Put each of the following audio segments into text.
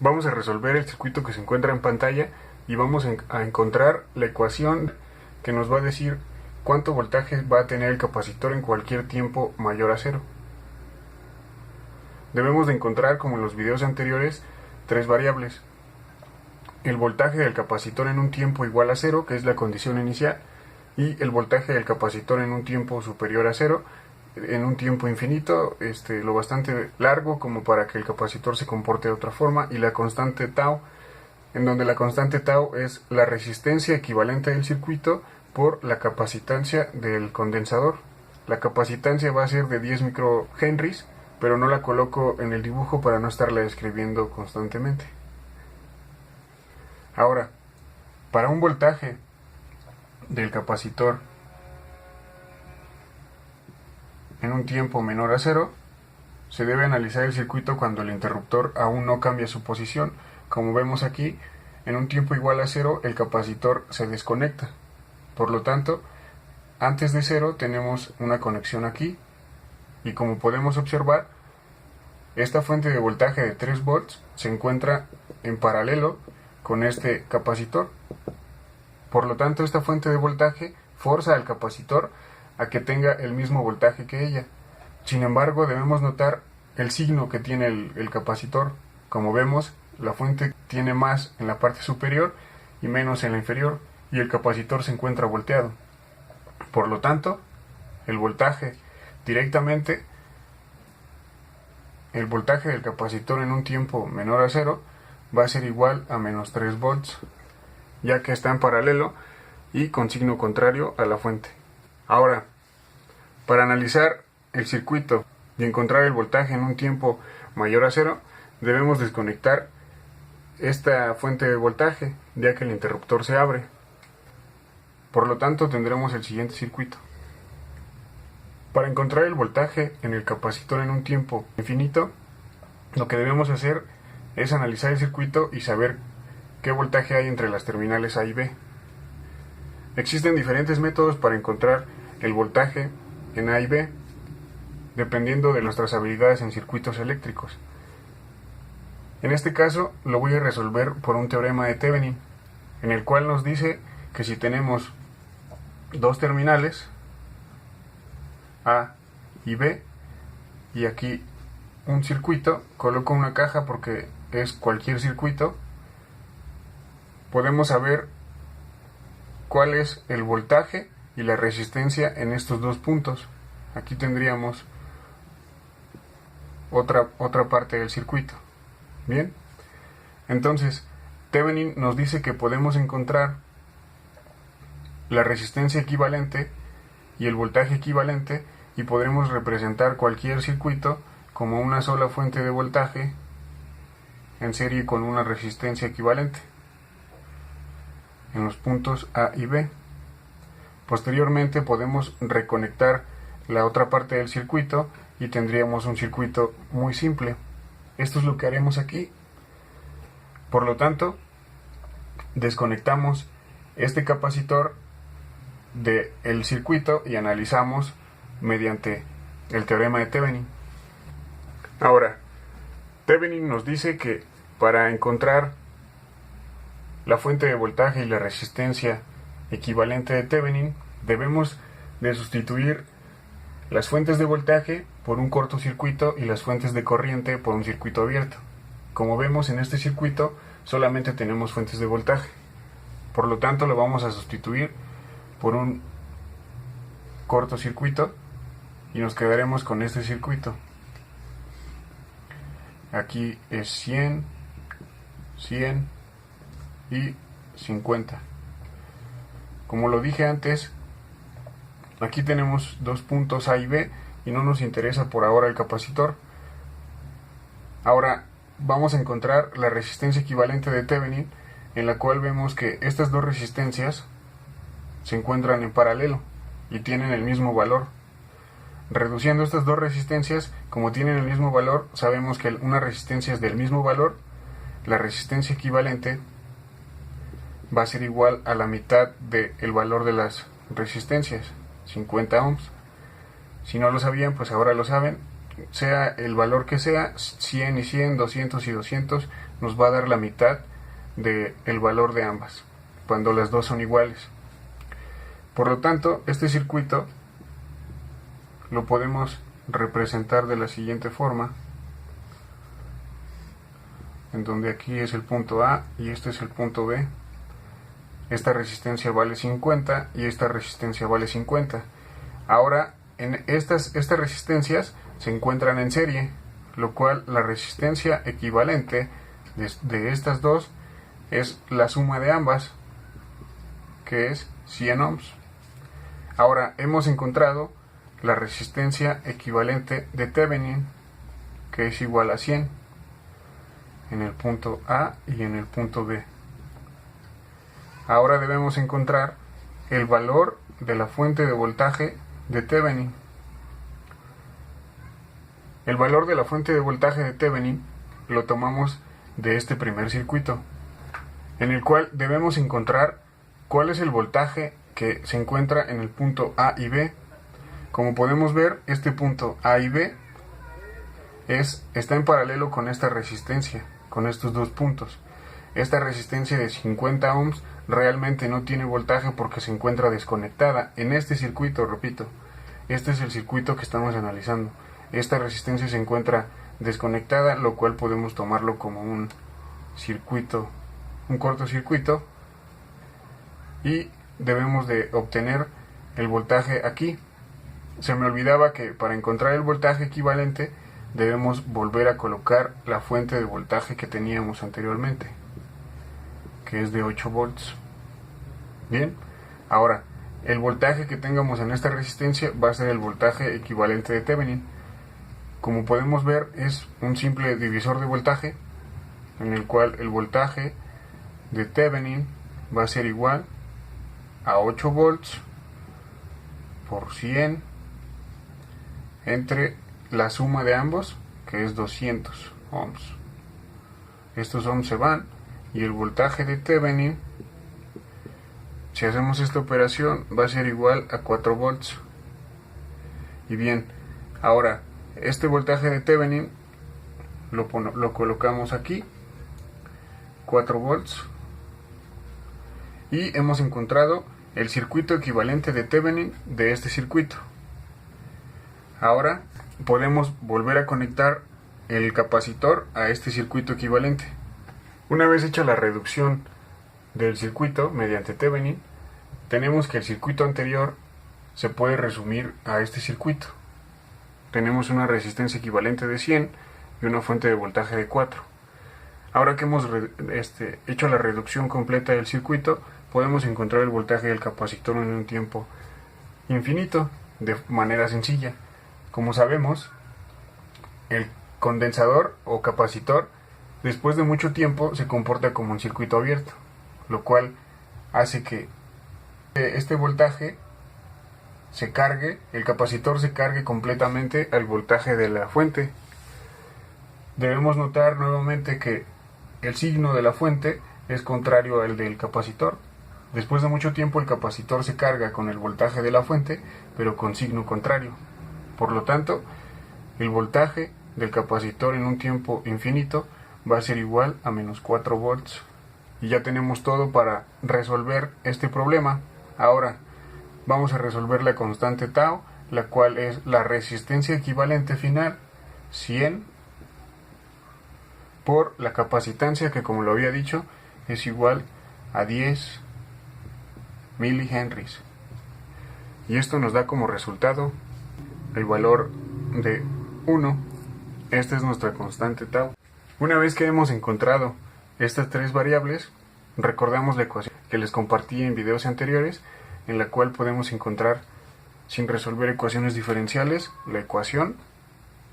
Vamos a resolver el circuito que se encuentra en pantalla y vamos a encontrar la ecuación que nos va a decir cuánto voltaje va a tener el capacitor en cualquier tiempo mayor a cero. Debemos de encontrar, como en los videos anteriores, tres variables: el voltaje del capacitor en un tiempo igual a cero, que es la condición inicial, y el voltaje del capacitor en un tiempo superior a cero, en un tiempo infinito, lo bastante largo como para que el capacitor se comporte de otra forma, y la constante tau, en donde la constante tau es la resistencia equivalente del circuito por la capacitancia del condensador. La capacitancia va a ser de 10 microhenries, pero no la coloco en el dibujo para no estarla escribiendo constantemente. Ahora, para un voltaje del capacitor en un tiempo menor a cero, se debe analizar el circuito cuando el interruptor aún no cambia su posición. Como vemos aquí, en un tiempo igual a cero el capacitor se desconecta. Por lo tanto, antes de cero tenemos una conexión aquí, y como podemos observar, esta fuente de voltaje de 3 volts se encuentra en paralelo con este capacitor. Por lo tanto, esta fuente de voltaje forza al capacitor a que tenga el mismo voltaje que ella. Sin embargo, debemos notar el signo que tiene el capacitor. Como vemos, la fuente tiene más en la parte superior y menos en la inferior, y el capacitor se encuentra volteado. Por lo tanto, el voltaje del capacitor en un tiempo menor a cero va a ser igual a menos 3 volts, ya que está en paralelo y con signo contrario a la fuente. Ahora, para analizar el circuito y encontrar el voltaje en un tiempo mayor a cero, debemos desconectar esta fuente de voltaje, ya que el interruptor se abre. Por lo tanto, tendremos el siguiente circuito. Para encontrar el voltaje en el capacitor en un tiempo infinito, lo que debemos hacer es analizar el circuito y saber qué voltaje hay entre las terminales A y B. Existen diferentes métodos para encontrar el voltaje en A y B, dependiendo de nuestras habilidades en circuitos eléctricos. En este caso lo voy a resolver por un teorema de Thevenin, en el cual nos dice que si tenemos dos terminales, A y B, y aquí un circuito, coloco una caja porque es cualquier circuito, podemos saber cuál es el voltaje y la resistencia en estos dos puntos. Aquí tendríamos otra parte del circuito. Bien, entonces Thevenin nos dice que podemos encontrar la resistencia equivalente y el voltaje equivalente, y podremos representar cualquier circuito como una sola fuente de voltaje en serie con una resistencia equivalente en los puntos A y B. Posteriormente podemos reconectar la otra parte del circuito y tendríamos un circuito muy simple. Esto es lo que haremos aquí. Por lo tanto, desconectamos este capacitor del circuito y analizamos mediante el teorema de Thevenin. Ahora, Thevenin nos dice que para encontrar la fuente de voltaje y la resistencia equivalente de Thevenin, debemos de sustituir las fuentes de voltaje por un cortocircuito y las fuentes de corriente por un circuito abierto. Como vemos, en este circuito solamente tenemos fuentes de voltaje, por lo tanto lo vamos a sustituir por un cortocircuito y nos quedaremos con este circuito. Aquí es 100, 100 y 50. Como lo dije antes, aquí tenemos dos puntos A y B y no nos interesa por ahora el capacitor. Ahora vamos a encontrar la resistencia equivalente de Thevenin, en la cual vemos que estas dos resistencias se encuentran en paralelo y tienen el mismo valor. Reduciendo estas dos resistencias, como tienen el mismo valor, sabemos que una resistencia es del mismo valor. La resistencia equivalente va a ser igual a la mitad del valor de las resistencias, 50 ohms. Si no lo sabían, pues ahora lo saben. sea el valor que sea, 100 y 100, 200 y 200, nos va a dar la mitad del valor de ambas, cuando las dos son iguales. Por lo tanto, este circuito lo podemos representar de la siguiente forma, en donde aquí es el punto A y este es el punto B. Esta resistencia vale 50 y esta resistencia vale 50. Ahora, estas resistencias se encuentran en serie, lo cual la resistencia equivalente de estas dos es la suma de ambas, que es 100 ohms. Ahora hemos encontrado la resistencia equivalente de Thevenin, que es igual a 100 en el punto A y en el punto B. Ahora debemos encontrar el valor de la fuente de voltaje de Thevenin. El valor de la fuente de voltaje de Thevenin lo tomamos de este primer circuito, en el cual debemos encontrar cuál es el voltaje que se encuentra en el punto A y B. Como podemos ver, este punto A y B está en paralelo con esta resistencia, con estos dos puntos. Esta resistencia de 50 ohms realmente no tiene voltaje porque se encuentra desconectada en este circuito, repito. Este es el circuito que estamos analizando. Esta resistencia se encuentra desconectada, lo cual podemos tomarlo como un circuito, un cortocircuito, y debemos de obtener el voltaje aquí. Se me olvidaba que para encontrar el voltaje equivalente debemos volver a colocar la fuente de voltaje que teníamos anteriormente, que es de 8 volts. Bien, ahora el voltaje que tengamos en esta resistencia va a ser el voltaje equivalente de Thevenin. Como podemos ver, es un simple divisor de voltaje, en el cual el voltaje de Thevenin va a ser igual a 8 volts por 100 entre la suma de ambos, que es 200 ohms. Estos ohms se van y el voltaje de Thevenin, si hacemos esta operación, va a ser igual a 4 volts. Y bien, ahora este voltaje de Thevenin lo colocamos aquí, 4 volts, y hemos encontrado el circuito equivalente de Thevenin de este circuito. Ahora podemos volver a conectar el capacitor a este circuito equivalente. Una vez hecha la reducción del circuito mediante Thevenin, tenemos que el circuito anterior se puede resumir a este circuito. Tenemos una resistencia equivalente de 100 y una fuente de voltaje de 4. Ahora que hemos hecho la reducción completa del circuito, podemos encontrar el voltaje del capacitor en un tiempo infinito de manera sencilla. Como sabemos, el condensador o capacitor después de mucho tiempo se comporta como un circuito abierto, lo cual hace que este voltaje se cargue, el capacitor se cargue completamente al voltaje de la fuente. Debemos notar nuevamente que el signo de la fuente es contrario al del capacitor. Después de mucho tiempo el capacitor se carga con el voltaje de la fuente, pero con signo contrario. Por lo tanto, el voltaje del capacitor en un tiempo infinito va a ser igual a menos 4 volts. Y ya tenemos todo para resolver este problema. Ahora vamos a resolver la constante tau, la cual es la resistencia equivalente final, 100, por la capacitancia, que como lo había dicho es igual a 10 milihenries. Y esto nos da como resultado el valor de 1. Esta es nuestra constante tau. Una vez que hemos encontrado estas tres variables, recordamos la ecuación que les compartí en videos anteriores, en la cual podemos encontrar, sin resolver ecuaciones diferenciales, la ecuación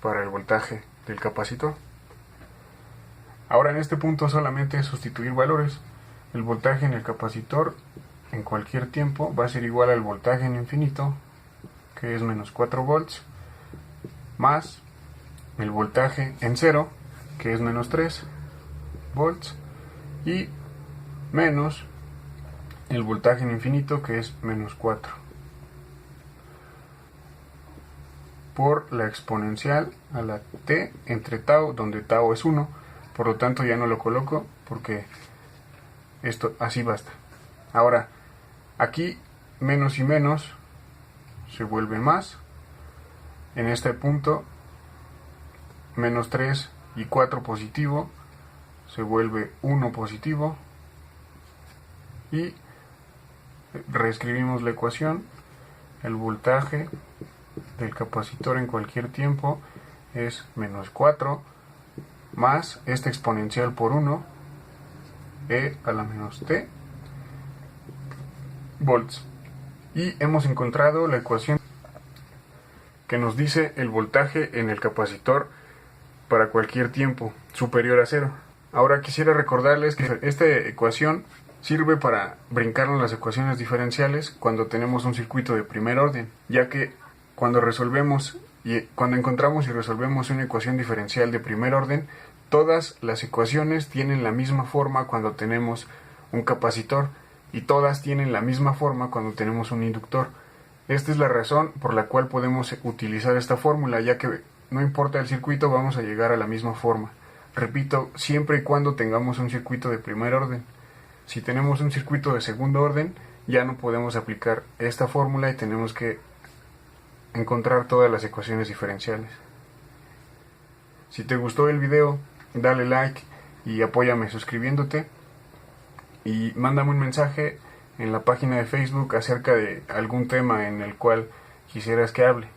para el voltaje del capacitor. Ahora en este punto solamente es sustituir valores. El voltaje en el capacitor en cualquier tiempo va a ser igual al voltaje en infinito, que es menos 4 volts, más el voltaje en cero, que es menos 3 volts, y menos el voltaje en infinito, que es menos 4. por la exponencial a la t entre tau, donde tau es 1. Por lo tanto ya no lo coloco porque esto así basta. Ahora, aquí menos y menos se vuelve más. En este punto, menos 3 y 4 positivo se vuelve 1 positivo. Y reescribimos la ecuación. El voltaje del capacitor en cualquier tiempo es menos 4 más este exponencial por 1, e a la menos t volts. Y hemos encontrado la ecuación que nos dice el voltaje en el capacitor para cualquier tiempo superior a 0. Ahora quisiera recordarles que esta ecuación sirve para brincarnos las ecuaciones diferenciales cuando tenemos un circuito de primer orden, ya que cuando encontramos y resolvemos una ecuación diferencial de primer orden, todas las ecuaciones tienen la misma forma cuando tenemos un capacitor y todas tienen la misma forma cuando tenemos un inductor. Esta es la razón por la cual podemos utilizar esta fórmula, ya que no importa el circuito, vamos a llegar a la misma forma. Repito, siempre y cuando tengamos un circuito de primer orden. Si tenemos un circuito de segundo orden, ya no podemos aplicar esta fórmula y tenemos que encontrar todas las ecuaciones diferenciales. Si te gustó el video, dale like y apóyame suscribiéndote. Y mándame un mensaje en la página de Facebook acerca de algún tema en el cual quisieras que hable.